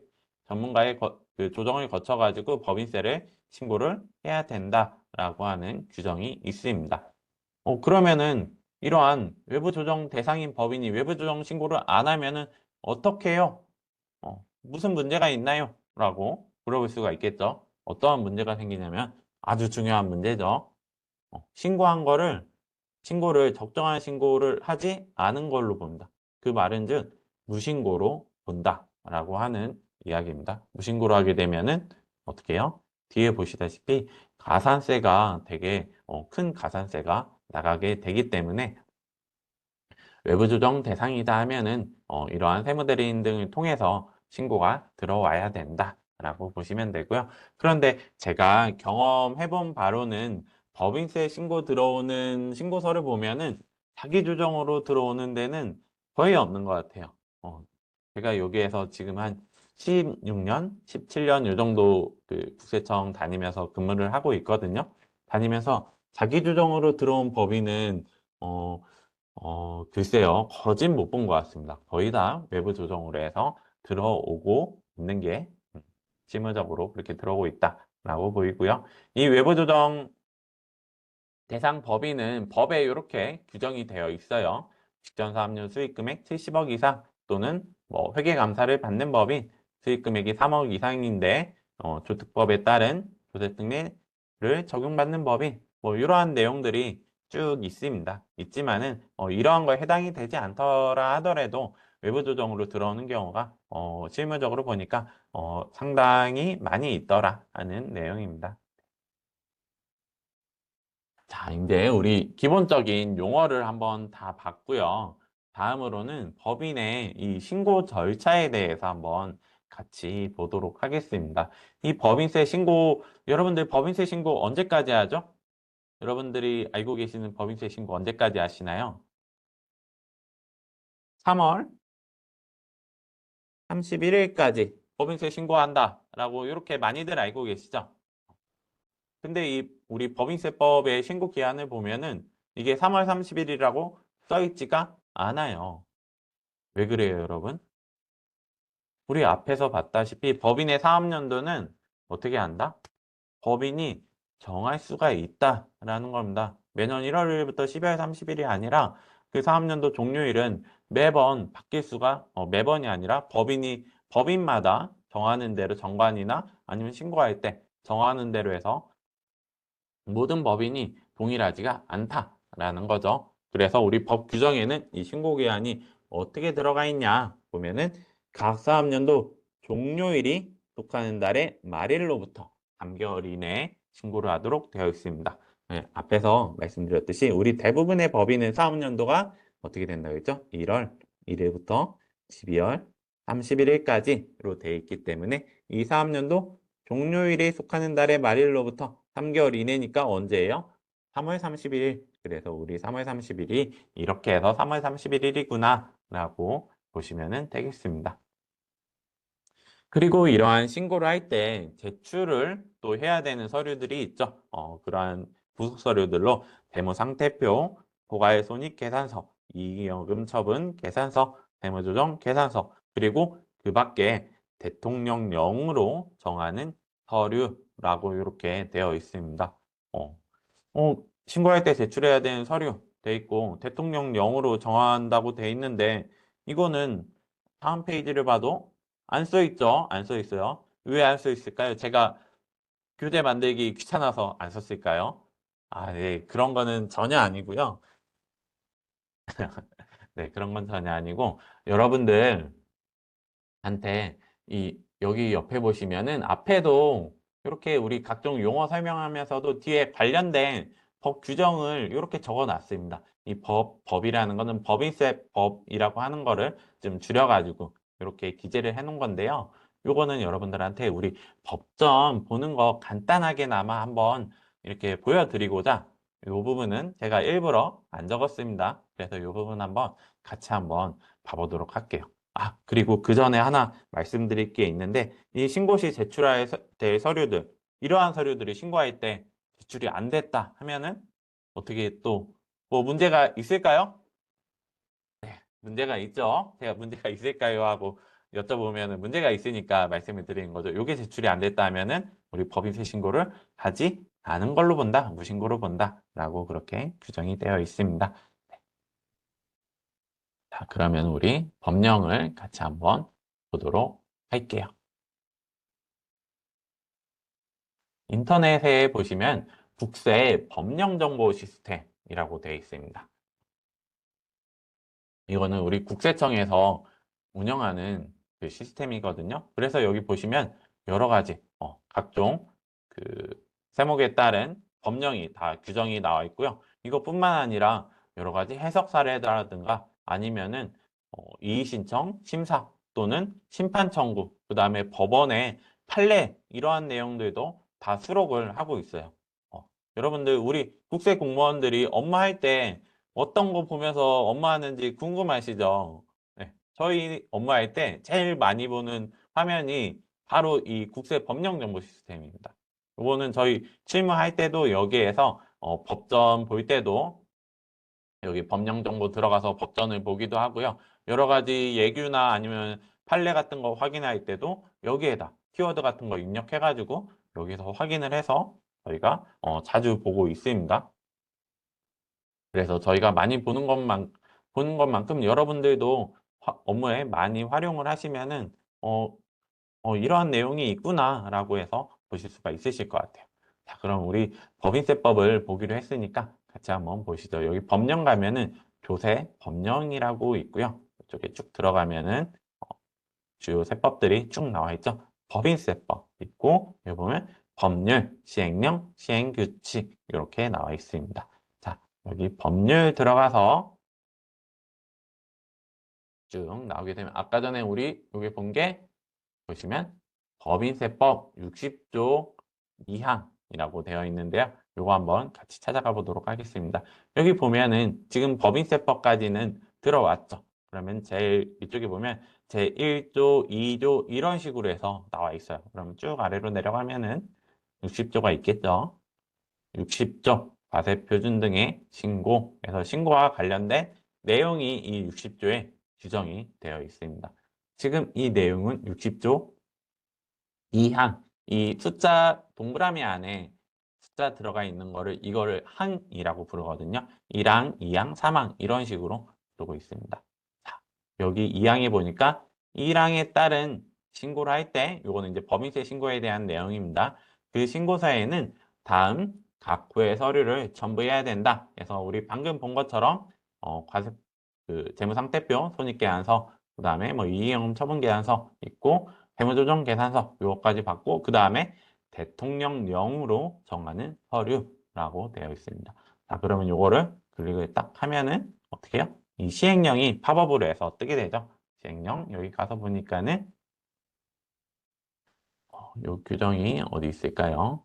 그 조정을 거쳐가지고 법인세를 신고를 해야 된다라고 하는 규정이 있습니다. 그러면은 이러한 외부 조정 대상인 법인이 외부 조정 신고를 안 하면은 어떻게 해요? 무슨 문제가 있나요? 라고 물어볼 수가 있겠죠. 어떠한 문제가 생기냐면 아주 중요한 문제죠. 신고를 적정한 신고를 하지 않은 걸로 본다. 그 말은 즉 무신고로 본다라고 하는 이야기입니다. 무신고로 하게 되면은 어떻게 해요? 뒤에 보시다시피 가산세가 되게 큰 가산세가 나가게 되기 때문에 외부 조정 대상이다 하면은 이러한 세무대리인 등을 통해서 신고가 들어와야 된다라고 보시면 되고요. 그런데 제가 경험해본 바로는 법인세 신고 들어오는 신고서를 보면은 자기 조정으로 들어오는 데는 거의 없는 것 같아요. 제가 여기에서 지금 한 16년, 17년 요 정도 그 국세청 다니면서 근무를 하고 있거든요. 다니면서 자기 조정으로 들어온 법인은 글쎄요. 거진 못 본 것 같습니다. 거의 다 외부 조정으로 해서 들어오고 있는 게 실무적으로 그렇게 들어오고 있다라고 보이고요. 이 외부 조정 대상 법인은 법에 이렇게 규정이 되어 있어요. 직전사업용 수익금액 70억 이상 또는 뭐 회계감사를 받는 법인 수익금액이 3억 이상인데 조특법에 따른 조세특례를 적용받는 법인 뭐 이러한 내용들이 쭉 있습니다. 있지만은 이러한 거에 해당이 되지 않더라 하더라도 외부 조정으로 들어오는 경우가 실무적으로 보니까 상당히 많이 있더라 하는 내용입니다. 자, 이제 우리 기본적인 용어를 한번 다 봤고요. 다음으로는 법인의 이 신고 절차에 대해서 한번 같이 보도록 하겠습니다. 이 법인세 신고, 여러분들 법인세 신고 언제까지 하죠? 여러분들이 알고 계시는 법인세 신고 언제까지 하시나요? 3월 31일까지 법인세 신고한다라고 이렇게 많이들 알고 계시죠? 근데 이 우리 법인세법의 신고 기한을 보면은 이게 3월 30일이라고 써 있지가 않아요. 왜 그래요, 여러분? 우리 앞에서 봤다시피 법인의 사업연도는 어떻게 한다? 법인이 정할 수가 있다라는 겁니다. 매년 1월부터 12월 30일이 아니라 그 사업연도 종료일은 매번 바뀔 수가 매번이 아니라 법인마다 정하는 대로 정관이나 아니면 신고할 때 정하는 대로 해서 모든 법인이 동일하지가 않다라는 거죠. 그래서 우리 법 규정에는 이 신고기한이 어떻게 들어가 있냐 보면은 각 사업연도 종료일이 속하는 달의 말일로부터 3개월 이내에 신고를 하도록 되어 있습니다. 네, 앞에서 말씀드렸듯이 우리 대부분의 법인은 사업연도가 어떻게 된다고 했죠? 1월 1일부터 12월 31일까지로 되어 있기 때문에 이 사업연도 종료일에 속하는 달의 말일로부터 3개월 이내니까 언제예요? 3월 31일. 그래서 우리 3월 30일이 이렇게 해서 3월 31일이구나 라고 보시면 되겠습니다. 그리고 이러한 신고를 할 때 제출을 또 해야 되는 서류들이 있죠. 그러한 부속 서류들로 재무상태표, 포괄손익계산서, 이익여금 처분 계산서, 재무조정 계산서, 그리고 그 밖에 대통령령으로 정하는 서류라고 이렇게 되어 있습니다. 신고할 때 제출해야 되는 서류 돼 있고 대통령령으로 정한다고 돼 있는데 이거는 다음 페이지를 봐도 안 써 있죠? 안 써 있어요. 왜 안 써 있을까요? 제가 교재 만들기 귀찮아서 안 썼을까요? 아, 네. 그런 거는 전혀 아니고요. 네, 그런 건 전혀 아니고 여러분들 한테 여기 옆에 보시면은 앞에도 이렇게 우리 각종 용어 설명하면서도 뒤에 관련된 법 규정을 이렇게 적어 놨습니다. 이 법이라는 거는 법인세 법이라고 하는 거를 좀 줄여가지고 이렇게 기재를 해 놓은 건데요. 요거는 여러분들한테 우리 법전 보는 거 간단하게나마 한번 이렇게 보여드리고자 이 부분은 제가 일부러 안 적었습니다. 그래서 이 부분 한번 같이 한번 봐보도록 할게요. 아, 그리고 그 전에 하나 말씀드릴 게 있는데, 이 신고 시 제출해야 될 서류들, 이러한 서류들이 신고할 때 제출이 안 됐다 하면은 어떻게 또 뭐 문제가 있을까요? 문제가 있죠. 제가 문제가 있을까요? 하고 여쭤보면은 문제가 있으니까 말씀을 드리는 거죠. 이게 제출이 안 됐다 하면은 우리 법인세 신고를 하지 않은 걸로 본다, 무신고로 본다라고 그렇게 규정이 되어 있습니다. 자, 그러면 우리 법령을 같이 한번 보도록 할게요. 인터넷에 보시면 국세 법령정보 시스템이라고 되어 있습니다. 이거는 우리 국세청에서 운영하는 그 시스템이거든요. 그래서 여기 보시면 여러 가지 각종 그 세목에 따른 법령이 다 규정이 나와 있고요. 이것뿐만 아니라 여러 가지 해석 사례라든가 아니면은 이의 신청, 심사 또는 심판 청구, 그다음에 법원의 판례 이러한 내용들도 다 수록을 하고 있어요. 여러분들 우리 국세 공무원들이 업무할 때 어떤 거 보면서 업무하는지 궁금하시죠? 네, 저희 업무할 때 제일 많이 보는 화면이 바로 이 국세 법령 정보 시스템입니다. 이거는 저희 실무할 때도 여기에서 법전 볼 때도 여기 법령 정보 들어가서 법전을 보기도 하고요. 여러 가지 예규나 아니면 판례 같은 거 확인할 때도 여기에다 키워드 같은 거 입력해가지고 여기서 확인을 해서 저희가 자주 보고 있습니다. 그래서 저희가 많이 보는 것만큼 여러분들도 업무에 많이 활용을 하시면은 이러한 내용이 있구나라고 해서 보실 수가 있으실 것 같아요. 자, 그럼 우리 법인세법을 보기로 했으니까 같이 한번 보시죠. 여기 법령 가면은 조세 법령이라고 있고요. 이쪽에 쭉 들어가면은 주요 세법들이 쭉 나와 있죠. 법인세법 있고 여기 보면 법률, 시행령, 시행규칙 이렇게 나와 있습니다. 자, 여기 법률 들어가서 쭉 나오게 되면 아까 전에 우리 여기 본 게 보시면 법인세법 60조 2항이라고 되어 있는데요. 요거 한번 같이 찾아가 보도록 하겠습니다. 여기 보면은 지금 법인세법까지는 들어왔죠. 그러면 제일 이쪽에 보면 제1조, 2조 이런 식으로 해서 나와 있어요. 그럼 쭉 아래로 내려가면은 60조가 있겠죠. 60조 과세표준 등의 신고에서 신고와 관련된 내용이 이 60조에 규정이 되어 있습니다. 지금 이 내용은 60조 2항, 이 숫자 동그라미 안에 숫자 들어가 있는 거를 이거를 항이라고 부르거든요. 1항, 2항, 3항 이런 식으로 부르고 있습니다. 자, 여기 2항에 보니까 1항에 따른 신고를 할 때 이거는 이제 법인세 신고에 대한 내용입니다. 그 신고서에는 다음 각 구의 서류를 첨부해야 된다. 그래서 우리 방금 본 것처럼 과세 재무상태표, 손익계산서, 그다음에 뭐 이익영업 처분계산서 있고 세무조정 계산서 요거까지 받고 그 다음에 대통령령으로 정하는 서류라고 되어 있습니다. 자, 그러면 요거를 클릭을 딱 하면은 어떻게 해요? 이 시행령이 팝업으로 해서 뜨게 되죠. 시행령 여기 가서 보니까는 요 규정이 어디 있을까요?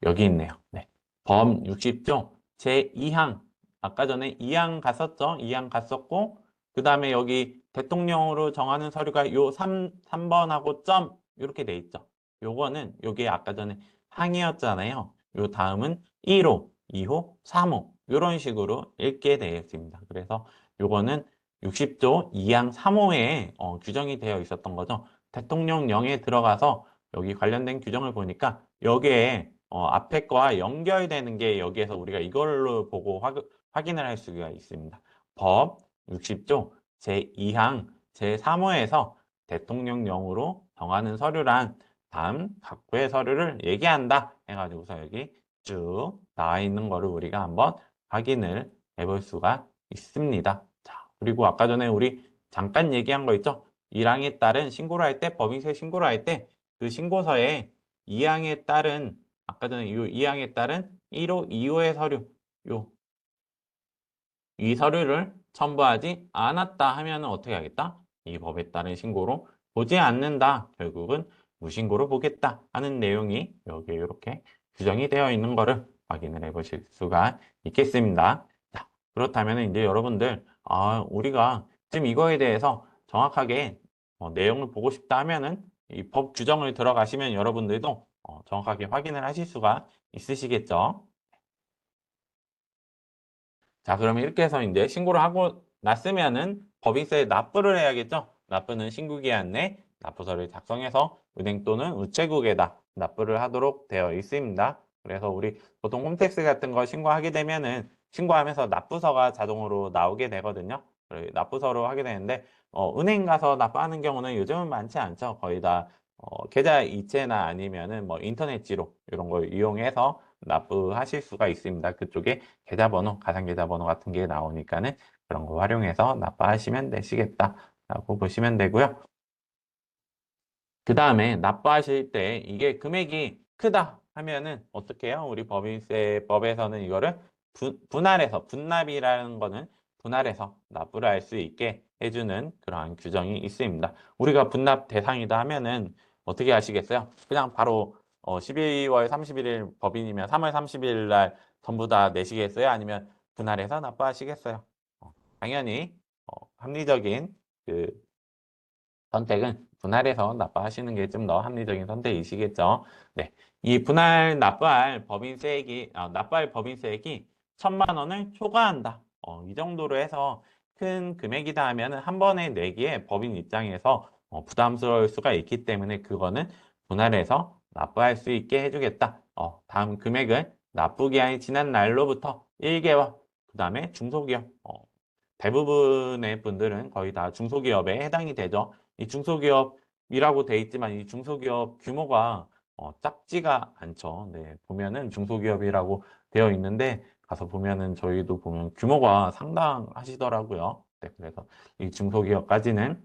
여기 있네요. 네. 범 60조 제2항 아까 전에 2항 갔었죠? 2항 갔었고 그 다음에 여기 대통령으로 정하는 서류가 요 3번하고 점 이렇게 돼 있죠. 요거는 여기 아까 전에 항이었잖아요. 요 다음은 1호, 2호, 3호 이런 식으로 읽게 되어 있습니다. 그래서 요거는 60조 2항 3호에 규정이 되어 있었던 거죠. 대통령령에 들어가서 여기 관련된 규정을 보니까 여기에 앞에 거와 연결되는 게 여기에서 우리가 이걸로 보고 확인을 할 수가 있습니다. 법 60조 제2항 제3호에서 대통령령으로 정하는 서류란 다음 각부의 서류를 얘기한다 해가지고서 여기 쭉 나와 있는 거를 우리가 한번 확인을 해볼 수가 있습니다. 자, 그리고 아까 전에 우리 잠깐 얘기한 거 있죠? 1항에 따른 신고를 할 때, 법인세 신고를 할 때 그 신고서에 2항에 따른 아까 전에 이 2항에 따른 1호, 2호의 서류 이 서류를 첨부하지 않았다 하면 어떻게 하겠다? 이 법에 따른 신고로 보지 않는다. 결국은 무신고로 보겠다 하는 내용이 여기에 이렇게 규정이 되어 있는 거를 확인을 해 보실 수가 있겠습니다. 자, 그렇다면 이제 여러분들 우리가 지금 이거에 대해서 정확하게 내용을 보고 싶다 하면은 이 법 규정을 들어가시면 여러분들도 정확하게 확인을 하실 수가 있으시겠죠. 자, 그러면 이렇게 해서 이제 신고를 하고 났으면은 법인세 납부를 해야겠죠? 납부는 신고기한 내 납부서를 작성해서 은행 또는 우체국에다 납부를 하도록 되어 있습니다. 그래서 우리 보통 홈택스 같은 거 신고하게 되면은 신고하면서 납부서가 자동으로 나오게 되거든요. 납부서로 하게 되는데 은행 가서 납부하는 경우는 요즘은 많지 않죠. 거의 다 계좌 이체나 아니면은 뭐 인터넷지로 이런 걸 이용해서 납부하실 수가 있습니다. 그쪽에 계좌번호, 가상계좌번호 같은 게 나오니까는 그런 거 활용해서 납부하시면 되시겠다라고 보시면 되고요. 그 다음에 납부하실 때 이게 금액이 크다 하면은 어떻게 해요? 우리 법인세법에서는 이거를 분할해서 분납이라는 거는 분할해서 납부를 할 수 있게 해주는 그러한 규정이 있습니다. 우리가 분납 대상이다 하면은 어떻게 하시겠어요? 그냥 바로 12월 31일 법인이면 3월 30일 날 전부 다 내시겠어요? 아니면 분할해서 납부하시겠어요? 당연히 합리적인 그 선택은 분할해서 납부하시는 게 좀 더 합리적인 선택이시겠죠. 네, 이 분할 납부할 법인세액이 1,000만 원을 초과한다. 이 정도로 해서 큰 금액이다 하면 한 번에 내기에 법인 입장에서 부담스러울 수가 있기 때문에 그거는 분할해서 납부할 수 있게 해주겠다. 다음 금액은 납부기한이 지난 날로부터 1개월, 그 다음에 중소기업, 대부분의 분들은 거의 다 중소기업에 해당이 되죠. 이 중소기업이라고 돼 있지만 이 중소기업 규모가 작지가 않죠. 네, 보면은 중소기업이라고 되어 있는데 가서 보면은 저희도 보면 규모가 상당하시더라고요. 네, 그래서 이 중소기업까지는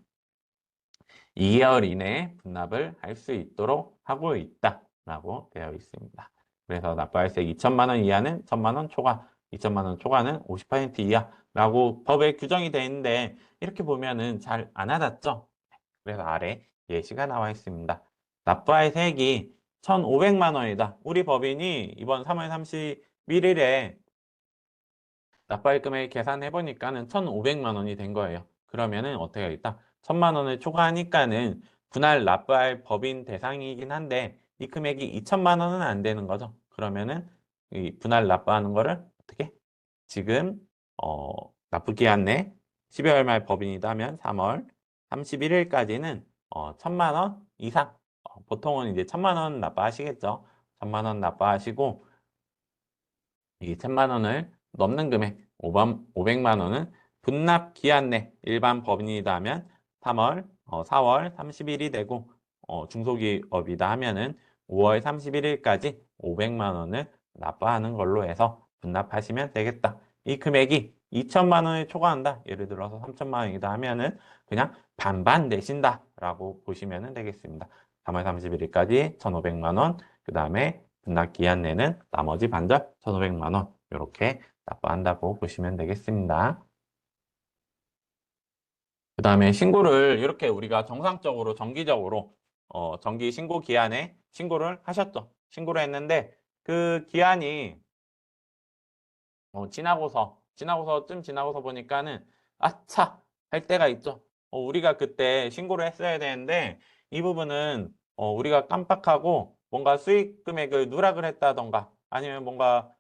2개월 이내에 분납을 할 수 있도록 하고 있다라고 되어 있습니다. 그래서 납부할세 2천만 원 이하는 1천만 원 초과, 2천만 원 초과는 50% 이하라고 법에 규정이 되어 있는데 이렇게 보면은 잘 안 와닿죠? 그래서 아래 예시가 나와 있습니다. 납부할 세액이 1,500만 원이다. 우리 법인이 이번 3월 31일에 납부할 금액 계산해 보니까는 1,500만 원이 된 거예요. 그러면은 어떻게 하겠다? 1,000만 원을 초과하니까는 분할 납부할 법인 대상이긴 한데 이 금액이 2천만 원은 안 되는 거죠. 그러면은 이 분할 납부하는 거를 어떻게? 지금 납부 기한 내 12월 말 법인이다 하면 3월 31일까지는 1,000만 원 이상 보통은 이제 1,000만 원 납부하시겠죠. 1,000만 원 납부하시고 이 1,000만 원을 넘는 금액 500만 원은 분납 기한 내 일반 법인이다 하면 4월 30일이 되고 중소기업이다 하면은 5월 31일까지 500만 원을 납부하는 걸로 해서 분납하시면 되겠다. 이 금액이 2천만 원을 초과한다. 예를 들어서 3천만 원이다 하면은 그냥 반반 내신다라고 보시면 되겠습니다. 3월 31일까지 1,500만 원, 그 다음에 분납 기한 내는 나머지 반절 1,500만 원 이렇게 납부한다고 보시면 되겠습니다. 그 다음에 신고를 이렇게 우리가 정상적으로 정기적으로 정기 신고 기한에 신고를 하셨죠. 신고를 했는데 그 기한이 좀 지나고서 보니까는 아차 할 때가 있죠. 우리가 그때 신고를 했어야 되는데 이 부분은 우리가 깜빡하고 뭔가 수익 금액을 누락을 했다던가 아니면 뭔가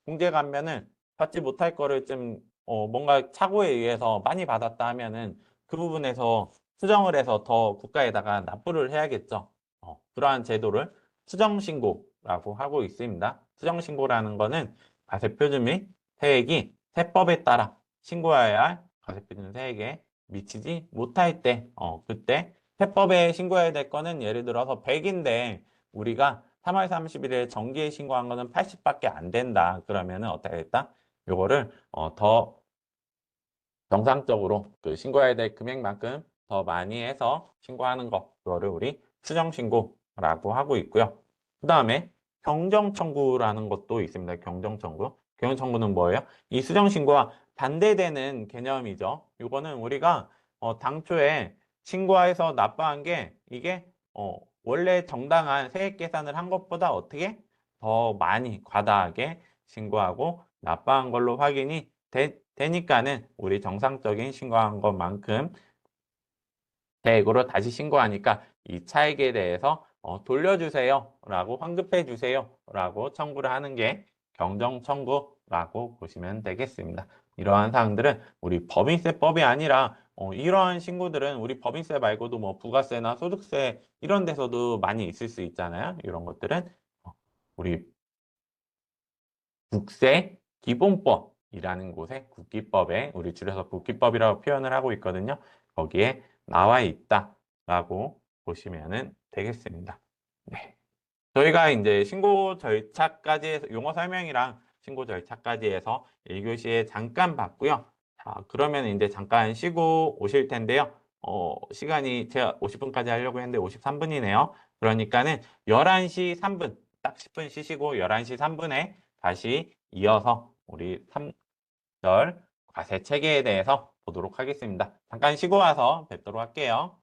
공제 감면을 받지 못할 거를 좀 뭔가 착오에 의해서 많이 받았다 하면은 그 부분에서 수정을 해서 더 국가에다가 납부를 해야겠죠. 그러한 제도를 수정신고라고 신고라고 하고 있습니다. 수정신고라는 거는 과세표준 및 세액이 세법에 따라 신고해야 할 과세표준 세액에 미치지 못할 때, 그때 세법에 신고해야 될 거는 예를 들어서 100인데 우리가 3월 31일에 정기에 신고한 거는 80밖에 안 된다. 그러면은 어떻게 했다? 요거를 더 정상적으로 그 신고해야 될 금액만큼 더 많이 해서 신고하는 거, 그거를 우리 수정신고라고 하고 있고요. 그 다음에 경정청구라는 것도 있습니다. 경정청구. 경정청구는 뭐예요? 이 수정신고와 반대되는 개념이죠. 이거는 우리가 당초에 신고해서 납부한 게 이게 원래 정당한 세액 계산을 한 것보다 어떻게 더 많이 과다하게 신고하고 납부한 걸로 확인이 되니까는 우리 정상적인 신고한 것만큼 세액으로 다시 신고하니까 이 차액에 대해서 돌려주세요 라고 환급해 주세요 라고 청구를 하는 게 경정청구라고 보시면 되겠습니다. 이러한 사항들은 우리 법인세법이 아니라 이러한 신고들은 우리 법인세 말고도 뭐 부가세나 소득세 이런 데서도 많이 있을 수 있잖아요. 이런 것들은 우리 국세기본법이라는 곳에 국기법에 우리 줄여서 국기법이라고 표현을 하고 있거든요. 거기에 나와 있다라고 보시면 되겠습니다. 네. 저희가 이제 신고 절차까지 해서 용어 설명이랑 신고 절차까지 해서 1교시에 잠깐 봤고요. 자, 그러면 이제 잠깐 쉬고 오실 텐데요. 시간이 제가 50분까지 하려고 했는데 53분이네요. 그러니까는 11시 3분, 딱 10분 쉬시고 11시 3분에 다시 이어서 우리 3절 과세 체계에 대해서 보도록 하겠습니다. 잠깐 쉬고 와서 뵙도록 할게요.